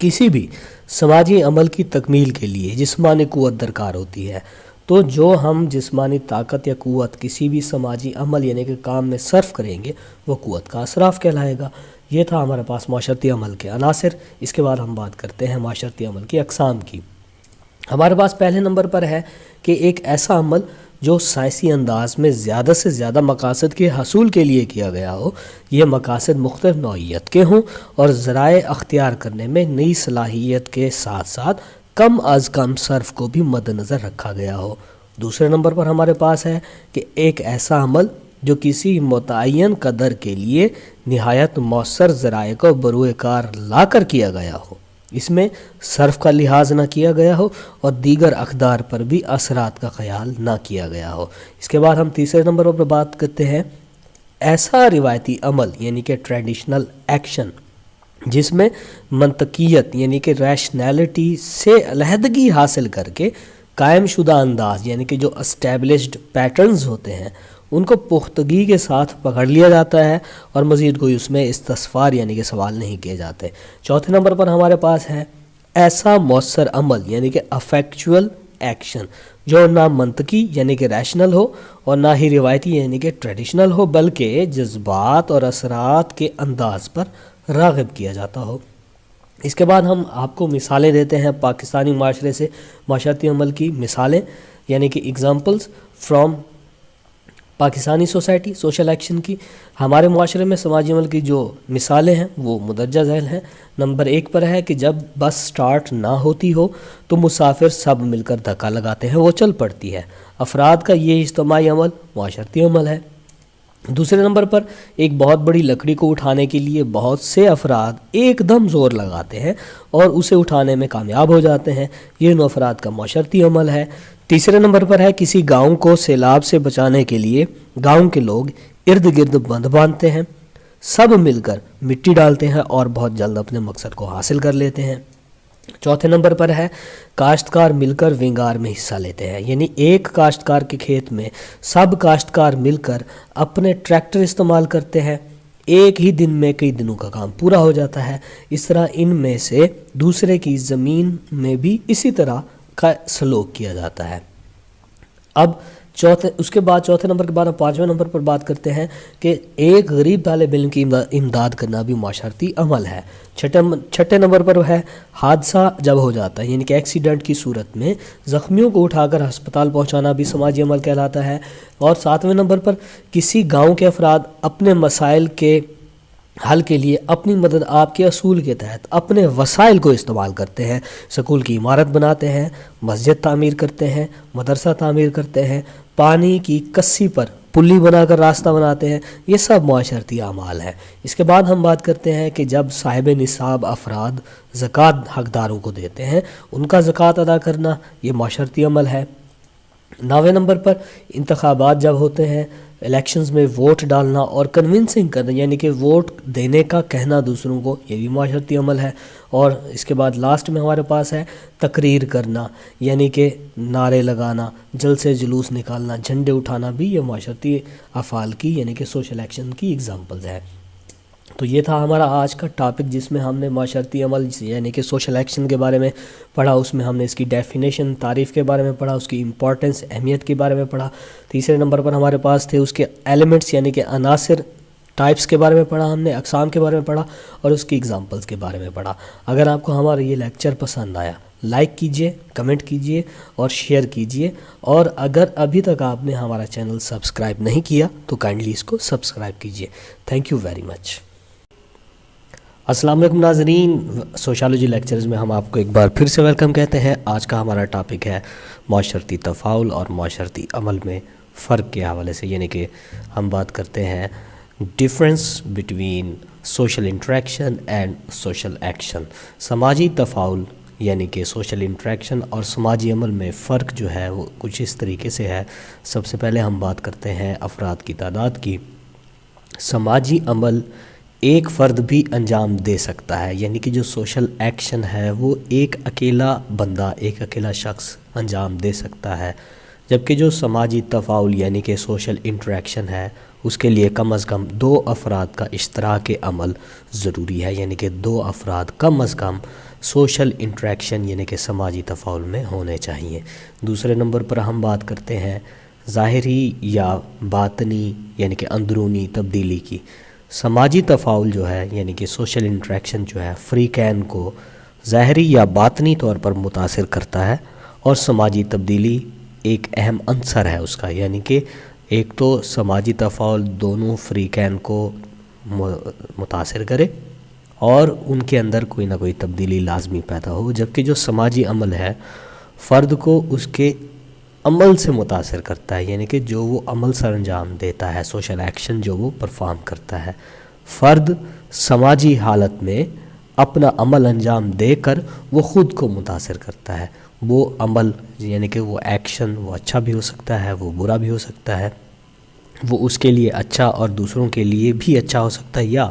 کسی بھی سماجی عمل کی تکمیل کے لیے جسمانی قوت درکار ہوتی ہے، تو جو ہم جسمانی طاقت یا قوت کسی بھی سماجی عمل یعنی کہ کام میں صرف کریں گے وہ قوت کا اصراف کہلائے گا۔ یہ تھا ہمارے پاس معاشرتی عمل کے عناصر۔ اس کے بعد ہم بات کرتے ہیں معاشرتی عمل کی اقسام کی۔ ہمارے پاس پہلے نمبر پر ہے کہ ایک ایسا عمل جو سائنسی انداز میں زیادہ سے زیادہ مقاصد کے حصول کے لیے کیا گیا ہو، یہ مقاصد مختلف نوعیت کے ہوں اور ذرائع اختیار کرنے میں نئی صلاحیت کے ساتھ ساتھ کم از کم صرف کو بھی مد نظر رکھا گیا ہو۔ دوسرے نمبر پر ہمارے پاس ہے کہ ایک ایسا عمل جو کسی متعین قدر کے لیے نہایت مؤثر ذرائع کو بروئے کار لا کر کیا گیا ہو، اس میں صرف کا لحاظ نہ کیا گیا ہو اور دیگر اقدار پر بھی اثرات کا خیال نہ کیا گیا ہو۔ اس کے بعد ہم تیسرے نمبر پر بات کرتے ہیں ایسا روایتی عمل یعنی کہ ٹریڈیشنل ایکشن جس میں منطقیت یعنی کہ ریشنالٹی سے علیحدگی حاصل کر کے قائم شدہ انداز یعنی کہ جو اسٹیبلشڈ پیٹرنز ہوتے ہیں ان کو پختگی کے ساتھ پکڑ لیا جاتا ہے اور مزید کوئی اس میں استصفار یعنی کہ سوال نہیں کیے جاتے۔ چوتھے نمبر پر ہمارے پاس ہے ایسا مؤثر عمل یعنی کہ افیکچول ایکشن جو نہ منطقی یعنی کہ ریشنل ہو اور نہ ہی روایتی یعنی کہ ٹریڈیشنل ہو، بلکہ جذبات اور اثرات کے انداز پر راغب کیا جاتا ہو۔ اس کے بعد ہم آپ کو مثالیں دیتے ہیں پاکستانی معاشرے سے معاشرتی عمل کی مثالیں یعنی کہ examples from Pakistani society social action کی۔ ہمارے معاشرے میں سماجی عمل کی جو مثالیں ہیں وہ مندرجہ ذیل ہیں۔ نمبر 1 پر ہے کہ جب بس سٹارٹ نہ ہوتی ہو تو مسافر سب مل کر دھکا لگاتے ہیں، وہ چل پڑتی ہے۔ افراد کا یہ اجتماعی عمل معاشرتی عمل ہے۔ دوسرے نمبر پر ایک بہت بڑی لکڑی کو اٹھانے کے لیے بہت سے افراد ایک دم زور لگاتے ہیں اور اسے اٹھانے میں کامیاب ہو جاتے ہیں، یہ ان افراد کا معاشرتی عمل ہے۔ تیسرے نمبر پر ہے کسی گاؤں کو سیلاب سے بچانے کے لیے گاؤں کے لوگ ارد گرد بند باندھتے ہیں، سب مل کر مٹی ڈالتے ہیں اور بہت جلد اپنے مقصد کو حاصل کر لیتے ہیں۔ چوتھے نمبر پر ہے کاشتکار مل کر ونگار میں حصہ لیتے ہیں، یعنی ایک کاشتکار کے کھیت میں سب کاشتکار مل کر اپنے ٹریکٹر استعمال کرتے ہیں، ایک ہی دن میں کئی دنوں کا کام پورا ہو جاتا ہے۔ اس طرح ان میں سے دوسرے کی زمین میں بھی اسی طرح کا سلوک کیا جاتا ہے۔ اب اس کے بعد چوتھے نمبر کے بعد ہم 5ویں نمبر پر بات کرتے ہیں کہ ایک غریب طالب علم کی امداد کرنا بھی معاشرتی عمل ہے۔ چھٹے نمبر پر ہے حادثہ جب ہو جاتا ہے یعنی کہ ایکسیڈنٹ کی صورت میں زخمیوں کو اٹھا کر ہسپتال پہنچانا بھی سماجی عمل کہلاتا ہے۔ اور 7ویں نمبر پر کسی گاؤں کے افراد اپنے مسائل کے حل کے لیے اپنی مدد آپ کے اصول کے تحت اپنے وسائل کو استعمال کرتے ہیں، سکول کی عمارت بناتے ہیں، مسجد تعمیر کرتے ہیں، مدرسہ تعمیر کرتے ہیں، پانی کی کسی پر پلی بنا کر راستہ بناتے ہیں، یہ سب معاشرتی اعمال ہیں۔ اس کے بعد ہم بات کرتے ہیں کہ جب صاحب نصاب افراد زکوٰۃ حقداروں کو دیتے ہیں ان کا زکوٰۃ ادا کرنا یہ معاشرتی عمل ہے۔ 9ویں نمبر پر انتخابات جب ہوتے ہیں، الیکشنز میں ووٹ ڈالنا اور کنونسنگ کرنا یعنی کہ ووٹ دینے کا کہنا دوسروں کو، یہ بھی معاشرتی عمل ہے۔ اور اس کے بعد لاسٹ میں ہمارے پاس ہے تقریر کرنا یعنی کہ نعرے لگانا، جلسے جلوس نکالنا، جھنڈے اٹھانا بھی یہ معاشرتی افعال کی یعنی کہ سوشل ایکشن کی ایگزامپلز ہیں۔ تو یہ تھا ہمارا آج کا ٹاپک جس میں ہم نے معاشرتی عمل یعنی کہ سوشل ایکشن کے بارے میں پڑھا، اس میں ہم نے اس کی ڈیفینیشن تعریف کے بارے میں پڑھا، اس کی امپورٹنس اہمیت کے بارے میں پڑھا۔ تیسرے نمبر پر ہمارے پاس تھے اس کے ایلیمنٹس یعنی کہ عناصر ٹائپس کے بارے میں پڑھا، ہم نے اقسام کے بارے میں پڑھا اور اس کی ایگزامپلس کے بارے میں پڑھا۔ اگر آپ کو ہمارا یہ لیکچر پسند آیا لائک کیجئے، کمنٹ کیجئے اور شیئر کیجئے، اور اگر ابھی تک آپ نے ہمارا چینل سبسکرائب نہیں کیا تو کائنڈلی اس کو سبسکرائب کیجئے۔ Thank you very much. السلام علیکم ناظرین، سوشالوجی لیکچرز میں ہم آپ کو ایک بار پھر سے ویلکم کہتے ہیں۔ آج کا ہمارا ٹاپک ہے معاشرتی تفاعل اور معاشرتی عمل میں فرق کے حوالے سے، یعنی کہ ہم بات کرتے ہیں difference between social interaction and social action. سماجی تفاعل یعنی کہ سوشل انٹریکشن اور سماجی عمل میں فرق جو ہے وہ کچھ اس طریقے سے ہے۔ سب سے پہلے ہم بات کرتے ہیں افراد کی تعداد کی۔ سماجی عمل ایک فرد بھی انجام دے سکتا ہے، یعنی کہ جو سوشل ایکشن ہے وہ ایک اکیلا بندہ، ایک اکیلا شخص انجام دے سکتا ہے، جبکہ جو سماجی تفاعل یعنی کہ سوشل انٹریکشن ہے اس کے لیے کم از کم 2 افراد کا اشتراک عمل ضروری ہے، یعنی کہ 2 افراد کم از کم سوشل انٹریکشن یعنی کہ سماجی تفاعل میں ہونے چاہیے۔ دوسرے نمبر پر ہم بات کرتے ہیں ظاہری یا باطنی یعنی کہ اندرونی تبدیلی کی۔ سماجی تفاعل جو ہے یعنی کہ سوشل انٹریکشن جو ہے فریقین کو ظاہری یا باطنی طور پر متاثر کرتا ہے، اور سماجی تبدیلی ایک اہم عنصر ہے اس کا، یعنی کہ ایک تو سماجی تفاعل دونوں فریقین کو متاثر کرے اور ان کے اندر کوئی نہ کوئی تبدیلی لازمی پیدا ہو، جبکہ جو سماجی عمل ہے فرد کو اس کے عمل سے متاثر کرتا ہے، یعنی کہ جو وہ عمل سر انجام دیتا ہے، سوشل ایکشن جو وہ پرفارم کرتا ہے۔ فرد سماجی حالت میں اپنا عمل انجام دے کر وہ خود کو متاثر کرتا ہے۔ وہ عمل یعنی کہ وہ ایکشن وہ اچھا بھی ہو سکتا ہے، وہ برا بھی ہو سکتا ہے، وہ اس کے لیے اچھا اور دوسروں کے لیے بھی اچھا ہو سکتا ہے، یا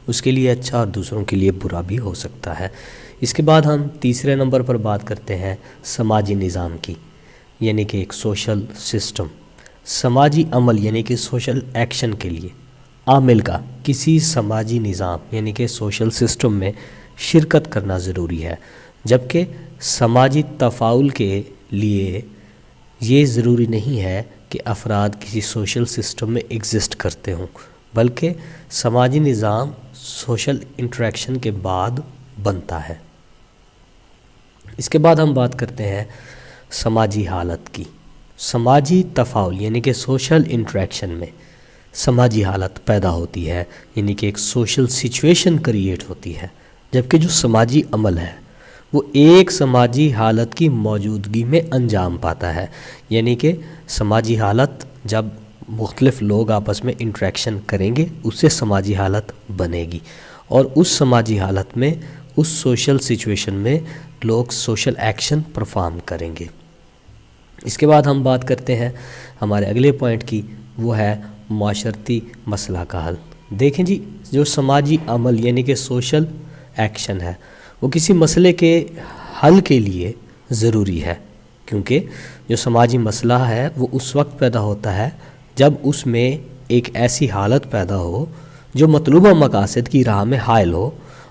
اس کے لیے اچھا اور دوسروں کے لیے برا بھی ہو سکتا ہے۔ اس کے بعد ہم تیسرے نمبر پر بات کرتے ہیں سماجی نظام کی، یعنی کہ ایک سوشل سسٹم۔ سماجی عمل یعنی کہ سوشل ایکشن کے لیے عامل کا کسی سماجی نظام یعنی کہ سوشل سسٹم میں شرکت کرنا ضروری ہے، جبکہ سماجی تفاعل کے لیے یہ ضروری نہیں ہے کہ افراد کسی سوشل سسٹم میں ایگزسٹ کرتے ہوں، بلکہ سماجی نظام سوشل انٹریکشن کے بعد بنتا ہے۔ اس کے بعد ہم بات کرتے ہیں سماجی حالت کی۔ سماجی تفاعل یعنی کہ سوشل انٹریکشن میں سماجی حالت پیدا ہوتی ہے، یعنی کہ ایک سوشل سچویشن کریٹ ہوتی ہے، جبکہ جو سماجی عمل ہے وہ ایک سماجی حالت کی موجودگی میں انجام پاتا ہے، یعنی کہ سماجی حالت جب مختلف لوگ آپس میں انٹریکشن کریں گے اس سے سماجی حالت بنے گی، اور اس سماجی حالت میں اس سوشل سچویشن میں لوگ سوشل ایکشن پرفارم کریں گے۔ اس کے بعد ہم بات کرتے ہیں ہمارے اگلے پوائنٹ کی، وہ ہے معاشرتی مسئلہ کا حل۔ دیکھیں جی، جو سماجی عمل یعنی کہ سوشل ایکشن ہے وہ کسی مسئلے کے حل کے لیے ضروری ہے، کیونکہ جو سماجی مسئلہ ہے وہ اس وقت پیدا ہوتا ہے جب اس میں ایک ایسی حالت پیدا ہو جو مطلوبہ مقاصد کی راہ میں حائل ہو،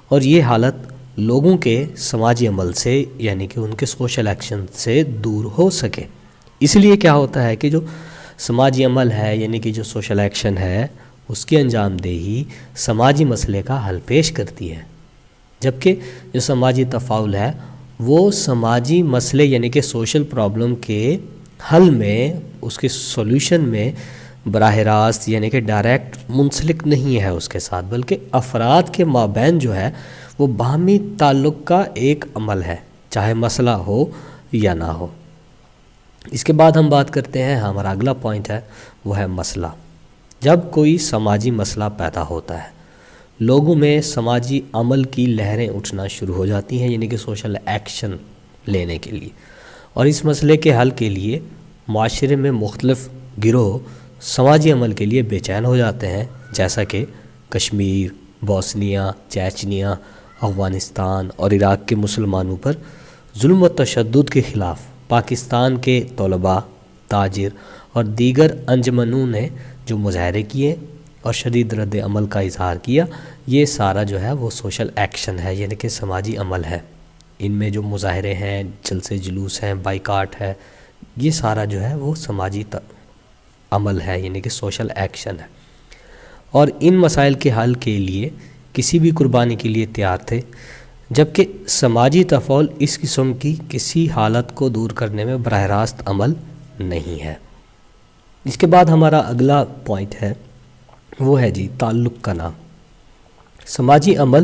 اور یہ حالت لوگوں کے سماجی عمل سے یعنی کہ ان کے سوشل ایکشن سے دور ہو سکے۔ اس لیے کیا ہوتا ہے کہ جو سماجی عمل ہے یعنی کہ جو سوشل ایکشن ہے اس کی انجام دہی سماجی مسئلے کا حل پیش کرتی ہے، جبکہ جو سماجی تفاعل ہے وہ سماجی مسئلے یعنی کہ سوشل پرابلم کے حل میں، اس کے سولوشن میں براہ راست یعنی کہ ڈائریکٹ منسلک نہیں ہے اس کے ساتھ، بلکہ افراد کے مابین جو ہے وہ باہمی تعلق کا ایک عمل ہے، چاہے مسئلہ ہو یا نہ ہو۔ اس کے بعد ہم بات کرتے ہیں، ہمارا اگلا پوائنٹ ہے وہ ہے مسئلہ۔ جب کوئی سماجی مسئلہ پیدا ہوتا ہے لوگوں میں سماجی عمل کی لہریں اٹھنا شروع ہو جاتی ہیں، یعنی کہ سوشل ایکشن لینے کے لیے، اور اس مسئلے کے حل کے لیے معاشرے میں مختلف گروہ سماجی عمل کے لیے بے چین ہو جاتے ہیں، جیسا کہ کشمیر، بوسنیا، چیچنیا، افغانستان اور عراق کے مسلمانوں پر ظلم و تشدد کے خلاف پاکستان کے طلباء، تاجر اور دیگر انجمنوں نے جو مظاہرے کیے اور شدید رد عمل کا اظہار کیا، یہ سارا جو ہے وہ سوشل ایکشن ہے، یعنی کہ سماجی عمل ہے۔ ان میں جو مظاہرے ہیں، جلسے جلوس ہیں، بائیکاٹ ہے، یہ سارا جو ہے وہ سماجی عمل ہے، یعنی کہ سوشل ایکشن ہے، اور ان مسائل کے حل کے لیے کسی بھی قربانی کے لیے تیار تھے، جبکہ سماجی تفاعل اس قسم کی کسی حالت کو دور کرنے میں براہ راست عمل نہیں ہے۔ اس کے بعد ہمارا اگلا پوائنٹ ہے وہ ہے جی تعلق کا نام۔ سماجی عمل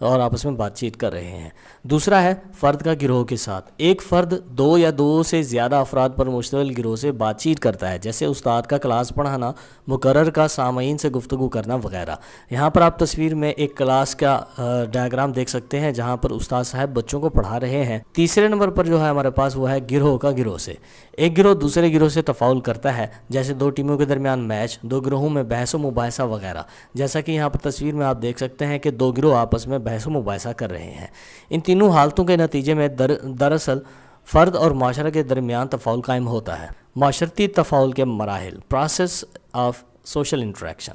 اور آپس میں بات چیت کر رہے ہیں۔ دوسرا ہے فرد کا گروہ کے ساتھ، ایک فرد دو یا دو سے زیادہ افراد پر مشتمل گروہ سے بات چیت کرتا ہے، جیسے استاد کا کلاس پڑھانا، مقرر کا سامعین سے گفتگو کرنا وغیرہ۔ یہاں پر آپ تصویر میں ایک کلاس کا ڈائیگرام دیکھ سکتے ہیں جہاں پر استاد صاحب بچوں کو پڑھا رہے ہیں۔ تیسرے نمبر پر جو ہے ہمارے پاس وہ ہے گروہ کا گروہ سے، ایک گروہ دوسرے گروہ سے تفاعل کرتا ہے، جیسے دو ٹیموں کے درمیان میچ، دو گروہوں میں بحث و مباحثہ وغیرہ۔ جیسا کہ یہاں پر تصویر میں آپ دیکھ سکتے ہیں کہ دو گروہ آپس میں بحث و مباحثہ کر رہے ہیں۔ ان تینوں حالتوں کے نتیجے میں دراصل فرد اور معاشرہ کے درمیان تفاعل قائم ہوتا ہے۔ معاشرتی تفاعل کے مراحل، process of social interaction.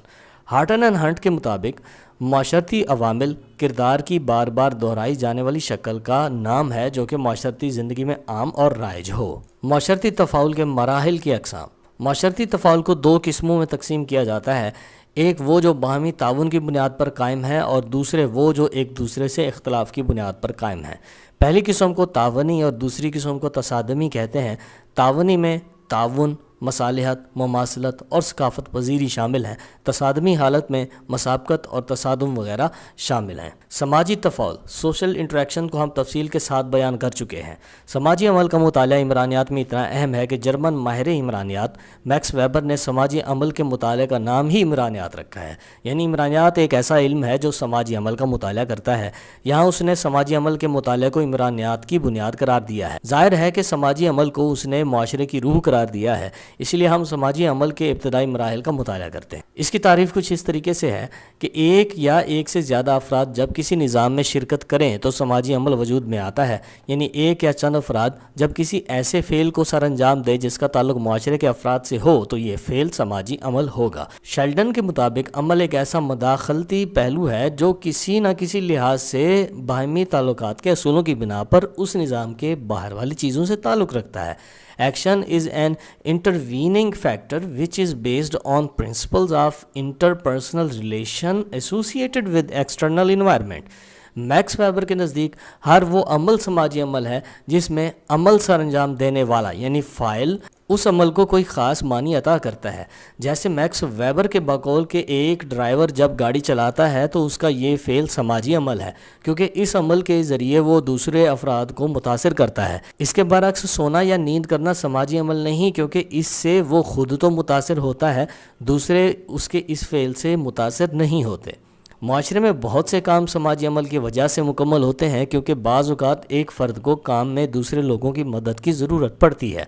Horton and Hunt کے مطابق معاشرتی عوامل کردار کی بار بار دہرائی جانے والی شکل کا نام ہے جو کہ معاشرتی زندگی میں عام اور رائج ہو۔ معاشرتی تفاعل کے مراحل کی اقسام۔ معاشرتی تفاعل کو دو قسموں میں تقسیم کیا جاتا ہے، ایک وہ جو باہمی تعاون کی بنیاد پر قائم ہے اور دوسرے وہ جو ایک دوسرے سے اختلاف کی بنیاد پر قائم ہے۔ پہلی قسم کو تعاونی اور دوسری قسم کو تصادمی کہتے ہیں۔ تعاونی میں تعاون، مصالحت، مماثلت اور ثقافت پذیری شامل ہیں، تصادمی حالت میں مسابقت اور تصادم وغیرہ شامل ہیں۔ سماجی تفاعل، سوشل انٹریکشن کو ہم تفصیل کے ساتھ بیان کر چکے ہیں۔ سماجی عمل کا مطالعہ عمرانیات میں اتنا اہم ہے کہ جرمن ماہر عمرانیات میکس ویبر نے سماجی عمل کے مطالعے کا نام ہی عمرانیات رکھا ہے، یعنی عمرانیات ایک ایسا علم ہے جو سماجی عمل کا مطالعہ کرتا ہے۔ یہاں اس نے سماجی عمل کے مطالعے کو عمرانیات کی بنیاد قرار دیا ہے۔ ظاہر ہے کہ سماجی عمل کو اس نے معاشرے کی روح قرار دیا ہے، اس لیے ہم سماجی عمل کے ابتدائی مراحل کا مطالعہ کرتے ہیں۔ اس کی تعریف کچھ اس طریقے سے ہے کہ ایک یا ایک سے زیادہ افراد جب کسی نظام میں شرکت کریں تو سماجی عمل وجود میں آتا ہے، یعنی ایک یا چند افراد جب کسی ایسے فعل کو سر انجام دے جس کا تعلق معاشرے کے افراد سے ہو تو یہ فعل سماجی عمل ہوگا۔ شیلڈن کے مطابق عمل ایک ایسا مداخلتی پہلو ہے جو کسی نہ کسی لحاظ سے باہمی تعلقات کے اصولوں کی بنا پر اس نظام کے باہر والی چیزوں سے تعلق رکھتا ہے۔ Action is an intervening factor which is based on principles of interpersonal relation associated with external environment۔ Max Weber کے نزدیک ہر وہ عمل سماجی عمل ہے جس میں عمل سر انجام دینے والا یعنی فاعل اس عمل کو کوئی خاص معنی عطا کرتا ہے۔ جیسے میکس ویبر کے بقول کہ ایک ڈرائیور جب گاڑی چلاتا ہے تو اس کا یہ فعل سماجی عمل ہے کیونکہ اس عمل کے ذریعے وہ دوسرے افراد کو متاثر کرتا ہے۔ اس کے برعکس سونا یا نیند کرنا سماجی عمل نہیں کیونکہ اس سے وہ خود تو متاثر ہوتا ہے، دوسرے اس کے اس فعل سے متاثر نہیں ہوتے۔ معاشرے میں بہت سے کام سماجی عمل کی وجہ سے مکمل ہوتے ہیں کیونکہ بعض اوقات ایک فرد کو کام میں دوسرے لوگوں کی مدد کی ضرورت پڑتی ہے۔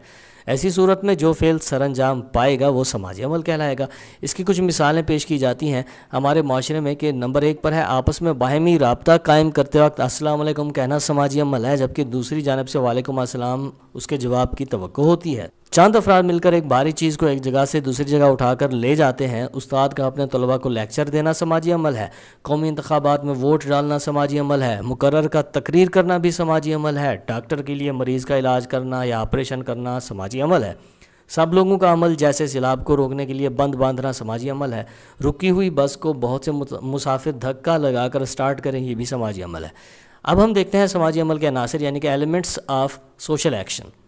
ایسی صورت میں جو فعل سر انجام پائے گا وہ سماجی عمل کہلائے گا۔ اس کی کچھ مثالیں پیش کی جاتی ہیں ہمارے معاشرے میں کہ نمبر 1 پر ہے آپس میں باہمی رابطہ قائم کرتے وقت السلام علیکم کہنا سماجی عمل ہے، جبکہ دوسری جانب سے وعلیکم السلام اس کے جواب کی توقع ہوتی ہے۔ چند افراد مل کر ایک بھاری چیز کو ایک جگہ سے دوسری جگہ اٹھا کر لے جاتے ہیں، استاد کا اپنے طلباء کو لیکچر دینا سماجی عمل ہے، قومی انتخابات میں ووٹ ڈالنا سماجی عمل ہے، مقرر کا تقریر کرنا بھی سماجی عمل ہے، ڈاکٹر کے لیے مریض کا علاج کرنا یا آپریشن کرنا سماجی عمل ہے۔ سب لوگوں کا عمل جیسے سیلاب کو روکنے کے لیے بند باندھنا سماجی عمل ہے، رکی ہوئی بس کو بہت سے مسافر دھکا لگا کر سٹارٹ کریں یہ بھی سماجی عمل ہے۔ اب ہم دیکھتے ہیں سماجی عمل کے عناصر یعنی کہ elements of social action.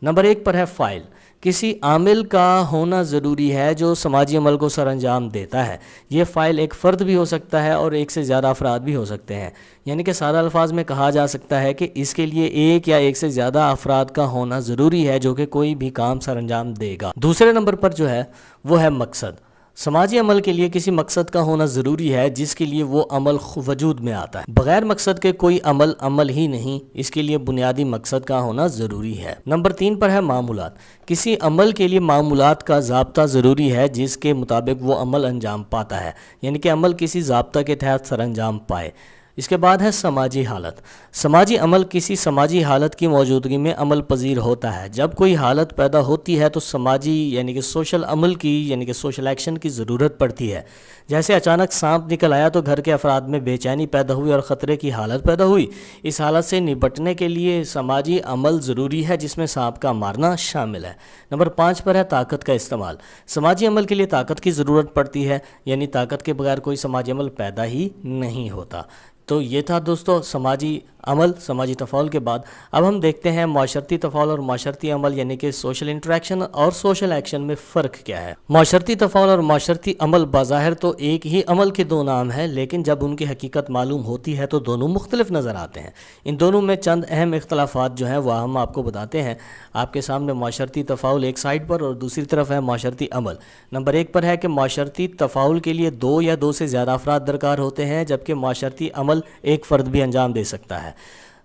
Number 1 پر ہے فاعل، کسی عامل کا ہونا ضروری ہے جو سماجی عمل کو سر انجام دیتا ہے۔ یہ فاعل ایک فرد بھی ہو سکتا ہے اور ایک سے زیادہ افراد بھی ہو سکتے ہیں، یعنی کہ سادہ الفاظ میں کہا جا سکتا ہے کہ اس کے لیے ایک یا ایک سے زیادہ افراد کا ہونا ضروری ہے جو کہ کوئی بھی کام سر انجام دے گا۔ دوسرے نمبر پر جو ہے وہ ہے مقصد۔ سماجی عمل کے لیے کسی مقصد کا ہونا ضروری ہے جس کے لیے وہ عمل وجود میں آتا ہے۔ بغیر مقصد کے کوئی عمل ہی نہیں، اس کے لیے بنیادی مقصد کا ہونا ضروری ہے۔ نمبر 3 پر ہے معمولات، کسی عمل کے لیے معمولات کا ضابطہ ضروری ہے جس کے مطابق وہ عمل انجام پاتا ہے، یعنی کہ عمل کسی ضابطہ کے تحت سر انجام پائے۔ اس کے بعد ہے سماجی حالت۔ سماجی عمل کسی سماجی حالت کی موجودگی میں عمل پذیر ہوتا ہے۔ جب کوئی حالت پیدا ہوتی ہے تو سماجی یعنی کہ سوشل عمل کی یعنی کہ سوشل ایکشن کی ضرورت پڑتی ہے۔ جیسے اچانک سانپ نکل آیا تو گھر کے افراد میں بے چینی پیدا ہوئی اور خطرے کی حالت پیدا ہوئی۔ اس حالت سے نپٹنے کے لیے سماجی عمل ضروری ہے جس میں سانپ کا مارنا شامل ہے۔ نمبر 5 پر ہے طاقت کا استعمال۔ سماجی عمل کے لیے طاقت کی ضرورت پڑتی ہے، یعنی طاقت کے بغیر کوئی سماجی عمل پیدا ہی نہیں ہوتا۔ تو یہ تھا دوستو سماجی عمل سماجی تفاعل کے بعد اب ہم دیکھتے ہیں معاشرتی تفاعل اور معاشرتی عمل یعنی کہ سوشل انٹریکشن اور سوشل ایکشن میں فرق کیا ہے۔ معاشرتی تفاعل اور معاشرتی عمل بظاہر تو ایک ہی عمل کے دو نام ہیں، لیکن جب ان کی حقیقت معلوم ہوتی ہے تو دونوں مختلف نظر آتے ہیں۔ ان دونوں میں چند اہم اختلافات جو ہیں وہ ہم آپ کو بتاتے ہیں۔ آپ کے سامنے معاشرتی تفاعل ایک سائڈ پر اور دوسری طرف ہے معاشرتی عمل۔ نمبر 1 پر ہے کہ معاشرتی تفاعل کے لیے 2 یا 2 سے زیادہ افراد درکار ہوتے ہیں، جبکہ معاشرتی عمل ایک فرد بھی انجام دے سکتا ہے۔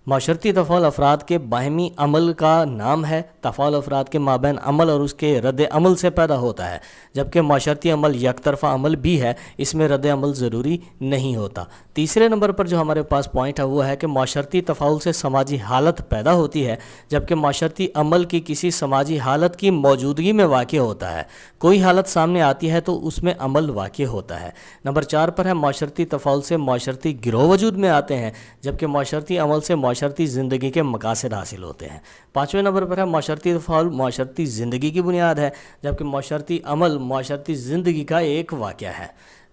معاشرتی تفاعل افراد کے باہمی عمل کا نام ہے۔ تفاعل افراد کے مابین عمل اور اس کے رد عمل سے پیدا ہوتا ہے، جبکہ معاشرتی عمل یک طرفہ عمل بھی ہے، اس میں رد عمل ضروری نہیں ہوتا۔ تیسرے نمبر پر جو ہمارے پاس پوائنٹ ہے وہ ہے کہ معاشرتی تفاعل سے سماجی حالت پیدا ہوتی ہے، جبکہ معاشرتی عمل کی کسی سماجی حالت کی موجودگی میں واقع ہوتا ہے۔ کوئی حالت سامنے آتی ہے تو اس میں عمل واقع ہوتا ہے۔ نمبر 4 پر ہے معاشرتی تفاعل سے معاشرتی گروہ وجود میں آتے ہیں، جبکہ معاشرتی عمل سے معاشرتی زندگی کے مقاصد حاصل ہوتے ہیں۔ 5ویں نمبر پر ہے معاشرتی تفاعل معاشرتی زندگی کی بنیاد ہے، جبکہ معاشرتی عمل معاشرتی زندگی کا ایک واقعہ ہے۔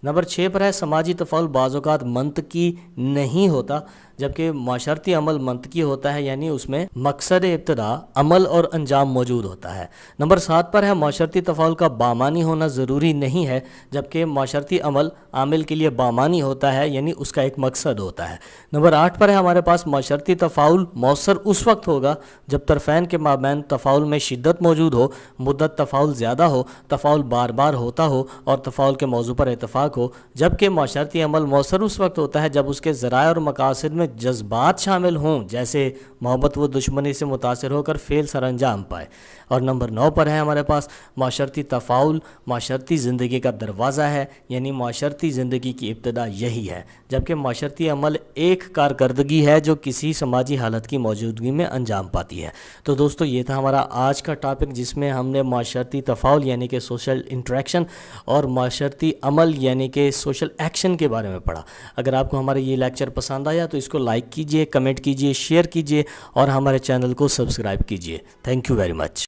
نمبر 6 پر ہے سماجی تفاعل بعض اوقات منطقی نہیں ہوتا، جبکہ معاشرتی عمل منطقی ہوتا ہے، یعنی اس میں مقصد ابتدا، عمل اور انجام موجود ہوتا ہے۔ نمبر 7 پر ہے معاشرتی تفاعل کا بامانی ہونا ضروری نہیں ہے، جبکہ معاشرتی عمل عامل کے لیے بامانی ہوتا ہے، یعنی اس کا ایک مقصد ہوتا ہے۔ نمبر 8 پر ہے ہمارے پاس معاشرتی تفاعل مؤثر اس وقت ہوگا جب طرفین کے مابین تفاعل میں شدت موجود ہو، مدت تفاعل زیادہ ہو، تفاعل بار بار ہوتا ہو اور تفاعل کے موضوع پر اتفاق ہو، جبکہ معاشرتی عمل مؤثر اس وقت ہوتا ہے جب اس کے ذرائع اور مقاصد میں جذبات شامل ہوں، جیسے محبت و دشمنی سے متاثر ہو کر فعل سر انجام پائے۔ اور نمبر 9 پر ہے ہمارے پاس معاشرتی تفاعل معاشرتی زندگی کا دروازہ ہے، یعنی معاشرتی زندگی کی ابتدا یہی ہے، جبکہ معاشرتی عمل ایک کارکردگی ہے جو کسی سماجی حالت کی موجودگی میں انجام پاتی ہے۔ تو دوستو یہ تھا ہمارا آج کا ٹاپک، جس میں ہم نے معاشرتی تفاعل یعنی کہ سوشل انٹریکشن اور معاشرتی عمل یعنی کہ سوشل ایکشن کے بارے میں پڑھا۔ اگر آپ کو ہمارا یہ لیکچر پسند آیا تو اس کو لائک کیجئے، کمنٹ کیجئے، شیئر کیجئے اور ہمارے چینل کو سبسکرائب کیجئے۔ Thank you very much.